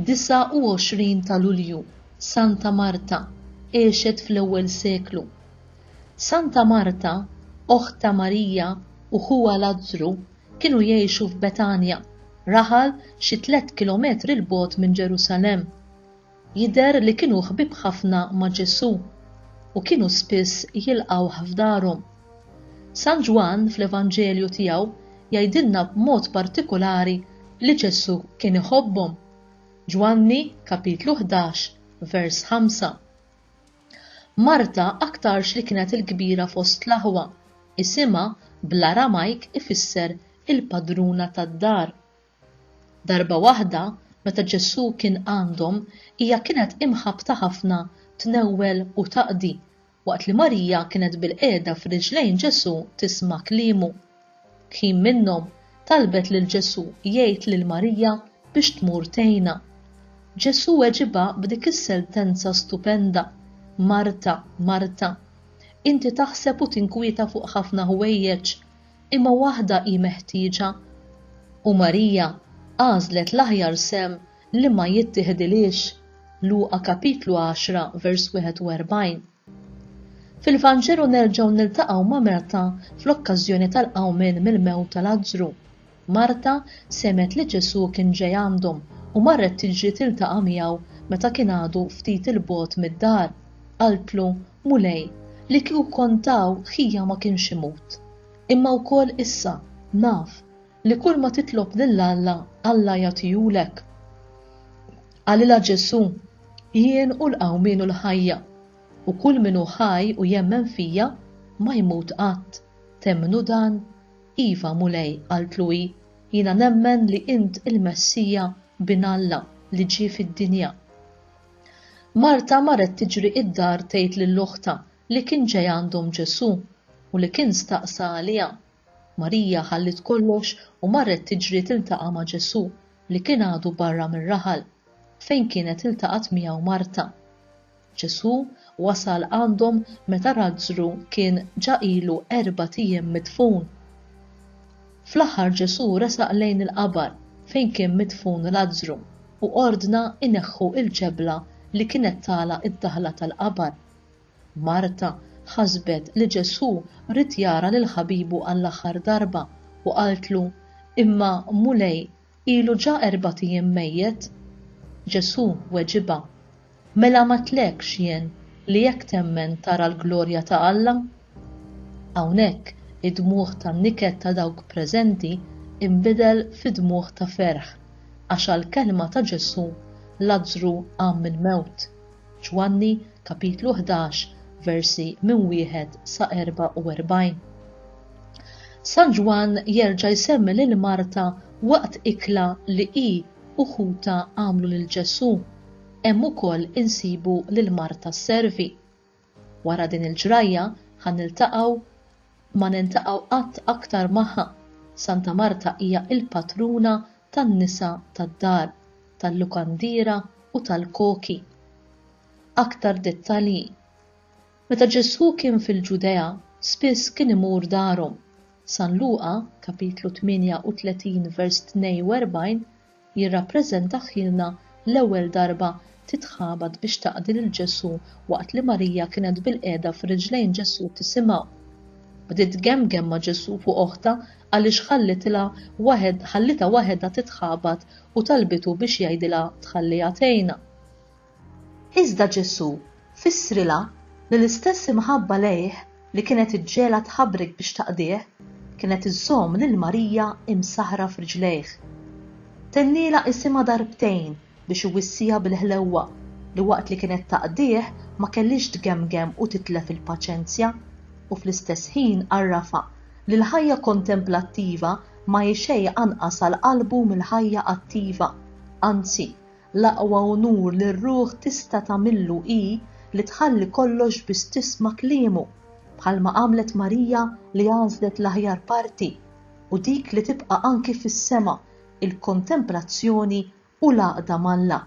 29 ta' Lulju, Santa Marta, għexet fl-ewwel seklu. Santa Marta, oħt ta' Marija u ħuha Lażru kienu jgħixu f'Betanja, raħal xi 3 kilometri l bogħod minn Ġerusalemm. Jidher li kienu ħbieb ħafna ma' Ġesu u kienu spiss jilqgħu f'darhom. San Ġwan fl-Evanġelju tiegħu jgħidilna b'mod partikolari li Ġesu kien iħobbhom. Ġwanni kapitlu 11 vers 5. Marta aktarx li kienet il-kbira fost l-aħwa, isimha bl-Aramajk ifisser il-padruna tad-dar. Darba waħda meta Ġesu kien għandhom hija kienet imħabta ħafna tnewwel u taqdi, waqt li Marija kienet bil-qiegħda f'riġlejn Ġesu tisma' kliemu. Kien minnhom talbet lil Ġesu jgħid lil Marija biex tmur tgħinha. Ġesu weġibha b'dik is-sentenza stupenda: Marta, Marta, inti taħseb u tinkwieta fuq ħafna ħwejjeġ, imma waħda hi meħtieġa. U Marija għażlet l-aħjar sem li ma jittieħdilix. Luqa kapitlu 10 vers 41. Fil-Vanġelu nerġgħu niltaqgħu ma' Marta fl-okkażjoni tal-qawmien mill-mewt ta' Lażru. Marta semet li Ġesu kien ġej għandhom u marret tiġri tiltaqa' miegħu meta kien għadu ftit il-bogħod mid-dar. Qaltlu mulej li kieku kontaw ħija ma kienx imut. Imma wkoll issa naf li kull ma titlob lil Alla jagħtihulek. Għalilha Ġesu, jien u l-qawmien u l-ħajja, u kull min hu ħaj u jemmen fija ma jmut qatt. Temmnu dan? Iva mulej, qaltlu hi, jiena nemmen li int il-Messija bin Alla li ġie fid-dinja. Marta marret tiġri id-dar tgħid lill-uħta li kien ġej għandhom Ġesu u li kien staqsa għaliha. Marija ħallit kollox u marret tiġri tiltaqa' ma' Ġesu li kien għadu barra mir-raħal fejn kienet iltaqat miegħu Marta. Ġesu wasal għandhom meta Lażru kien ġa ilu 4 ijiem midfun. Fl-aħħar Ġesu resaq lejn il-qabar fejn kien midfun Lażru u ordna ineħħu il-ġebla li kienet tagħla id-daħla tal-qabar. Marta ħasbet li Ġesu rid jara lil ħabibu għall-aħħar darba u qaltlu: imma mulej ilu ġa 4 ijiem mejjed. Ġesu weġibha: mela ma tlekx jien li jekk temmen tara l-glorja ta' Alla? Hawnhekk id-dmugħ tan-niket ta' dawk preżenti inbidel fi dmugħ ta' ferħ għax għall-kelma ta' Ġesu Lażru qam mill-mewt. Ġwanni kapitlu 11 versi minn 1 sa 44. San Ġwan jerġa' jsemmi lil Marta waqt ikla li hi u ħuta għamlu lil Ġesu. Hemm ukoll insibu lil Marta s-servi. Wara din il-ġrajja ma niltaqgħu qatt aktar magħha. Santa Marta hija il-patruna tan-nisa tad-dar, tal-lukandira u tal-koki. Aktar dettalji. Meta Ġesu kien fil-Ġudea, spiss kien imur darhom. San Luqa kapitlu 38 vers 42 jirrappreżenta ħilna l-ewwel darba titħabad biex taqdi lil Ġesu waqt li Marija kienet bil-qiegħda f'riġlejn Ġesu tisimgħu. Bdiet gemgem ma' Ġesu fuq oħta għaliex ħallita waħedha titħabad u talbitu biex jgħidilha tħalliha tgħinha. Iżda Ġesu fissrilha li l-istess imħabba lejh li kienet iġġiegħla tħabbrik biex taqdih kienet iżżomm lil Marija imsaħra f'riġlejh. Tennila isimha darbtejn biex iwissija bil-ħlewwa li waqt li kienet taqdih ma kellix tgemgem u titlef il-paċenzja u fl-istess ħin għarrafa li l-ħajja kontemplattiva ma hi xejn anqas għal qalbu mill-ħajja attiva. Anzi, l-aqwa unur li r-ruħ tista' tagħmillu hi li tħalli kollox biex tisma' kliemu bħalma għamlet Marija li għażlet l-aħjar parti u dik li tibqa' anki fis-sema il-kontemplazzjoni u l-għaqda mal-Alla.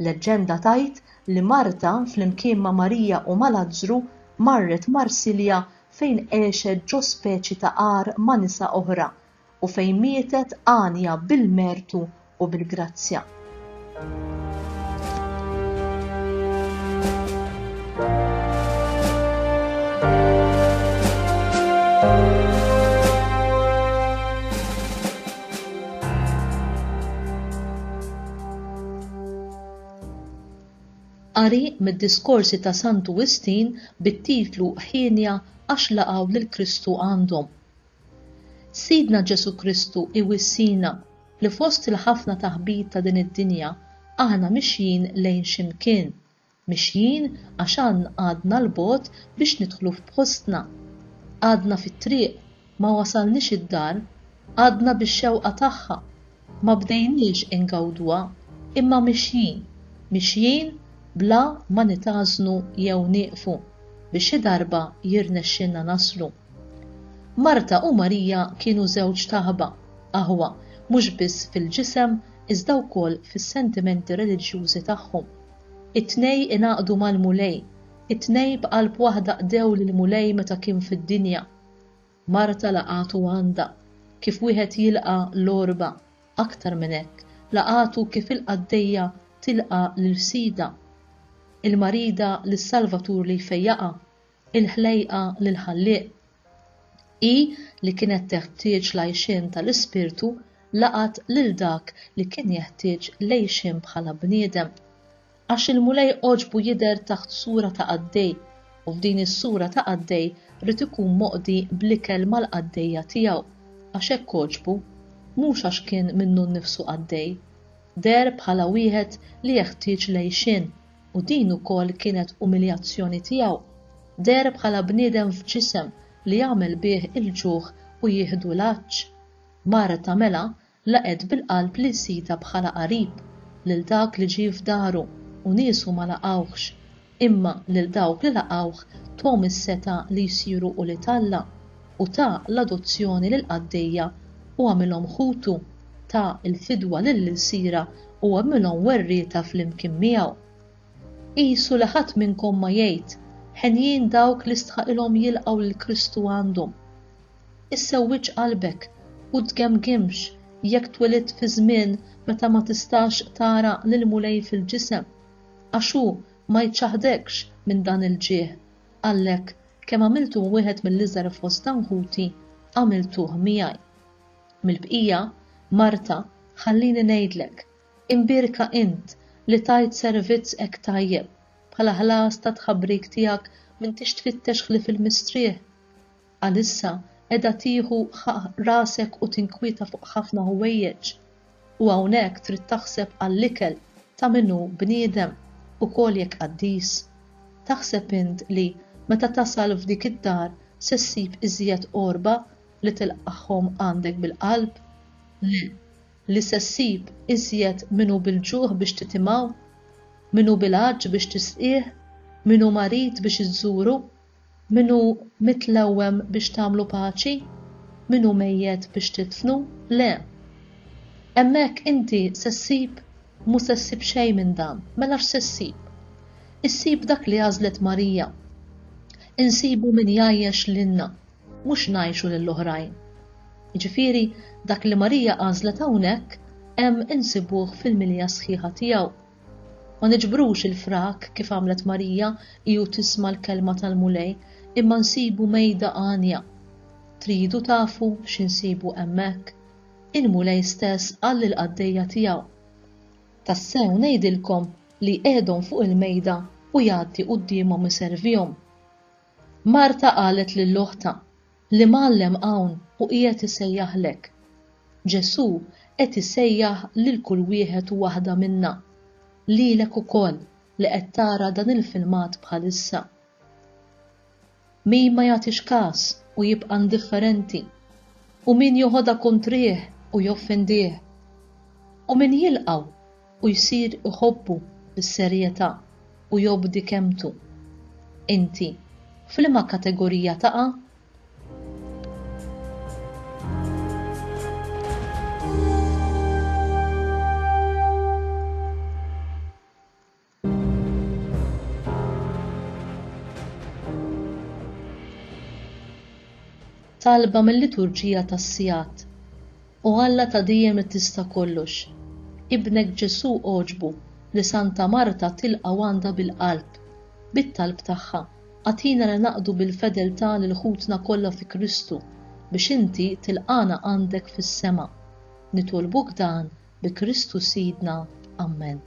Leġġenda tgħid li Marta flimkien ma' Marija u ma' Lażru marret Marsilja fejn għexet ġo speċi ta' qar ma' nisa oħra u fejn mietet għanja bil-mertu u bil-grazzja. Qari mid-diskorsi ta' Sant Wistin bit-titlu Ħienja għax laqgħu lil Kristu għandhom. Sidna Ġesu Kristu iwissina li fost il-ħafna taħbit ta' din id-dinja aħna mixjin lejn x'imkien, mixjin għax għadna l-bogħod biex nidħlu f'postna. Għadna fit-triq, ma wasalniex id-dar, għadna bix-xewqa tagħha, ma bdejniex ingawduha, imma mixjin bla ma nitażnu jew nieqfu biex xi darba jirnexxinna naslu. Marta u Marija kienu żewġ taħba, aħwa mhux biss fil-ġisem iżda wkoll fis-sentimenti reliġjużi tagħhom. It-tnejn ingħaqdu mal-mulej, it-tnejn b'qalb waħda qdew lill-mulej meta kien fid-dinja. Marta laqatu għandha kif wieħed jilqa' l-orba, aktar minn hekk laqatu kif il-qaddejja tilqa' lil-sida, il-marida lis-Salvatur li jfejjaqa, il-ħlejqa lil-ħallieq. Hi li kienet teħtieġ l-għajxien tal-Ispirtu laqat lil dak li kien jeħtieġ l-għajxien bħala bniedem. Għax il-mulej oġbu jidher taħt sura ta' qaddej u f'din is-sura ta' qaddej rid ikun moqdi bl-ikel mal-qaddejja tiegħu għax hekk oġbu mhux għax kien minnu nnifsu qaddej, der bħala wieħed li jeħtieġ l-għajxien u din ukoll kienet umiljazzjoni tiegħu, der bħala bniedem f'ġisem li jagħmel bih il-ġuħ u jieħdu l-għaġġ. Marta mela laqet bil-qalb li sida bħala qarib lil dak li ġie f'daru u niesu ma laqgħuhx, imma lil dawk li laqgħuh tom is-seta li jsiru u li talla u ta' l-adozzjoni lil qaddejja u għamilhom ħutu ta' il-fidwa lill-sira u għamilhom werrieta fl-imkien miegħu. Qisu li ħadd minnkom ma jgħid ħenjin dawk li stħaqilhom jilqgħu lil Kristu għandhom. Issewwiġ qalbek u tgemgimx jekk twelidt fi żmien meta ma tistax tara lil mulej fil-ġisem, għax hu ma jċaħdekx minn dan il-ġieħ, għalhekk kemm għamiltu wieħed mill-iżgħar fost tanħuti għamiltuh miegħi. Mill-bqija, Marta, ħallini ngħidlek, imbirka int li tajt servizz hekk tajjeb bħala ħlas ta' tħabbrik tiegħek minn tix tfittex ħlief il-mistrieħ. Għalissa qiegħda tieħu rasek u tinkwieta fuq ħafna ħwejjeġ u hawnhekk trid taħseb għall-ikel ta' minnu bniedem ukoll jekk qaddis. Taħseb int li meta tasal f'dik id-dar se ssib iżjed qorba li tilqahom għandek bil-qalb? Li se ssib iżjed minnu bil-ġuħ biex titimgħu, minnu bil-għaġġ biex tisqih, minnu marit biex iżżuru, minnu mitlewwem biex tagħmlu paċi, minnu mejjed biex titfnu? Le. Hemmhekk inti se ssib mhux se ssib xejn minn dan, mela x'se ssib? Issib dak li għażlet Marija. Insibu min jgħajjex lilna, mhux ngħixu lill-oħrajn. Jiġifieri dak li Marija għażlet hawnhekk hemm insibuh fil-milja sħiħa tiegħu. Ma niġbrux il-frak kif għamlet Marija u tisma' l-kelma tal-mulej, imma nsibu mejda għanja. Tridu tafu x'insibu hemmhekk? Il-mulej stess qal lill-qaddejja tiegħu. Tassew ngħidilkom li qiegħdhom fuq il-mejda u jgħaddi qudiemhom iservihom. Marta qalet lill-oħta li Mgħallem hawn u qiegħed isejjaħlek. Ġesu qed isejjaħ lil kull wieħed u waħda minna, lilek ukoll li qed tara dan il-filmat bħalissa. Min ma jagħtix każ u jibqa' indifferenti, u min joħodha kontrih u joffendih, u min jilqaw u jsir iħobbu bis-serjetà u jobdi kemmtu. Inti f'liema kategorija taqa'? Talba mill-Liturġija tas-Sigħat u Alla ta' dejjem li tista' kollox. ibnek Ġesu oġbu li Santa Marta tilqa' għandha bil-qalb, bit-talb tagħha. Għatina li naqdu bil-fedeltà lil ħutna kollha fi Kristu biex inti tilqana għandek fis-sema. Nitolbuk dan bi Kristu Sidna. Amen.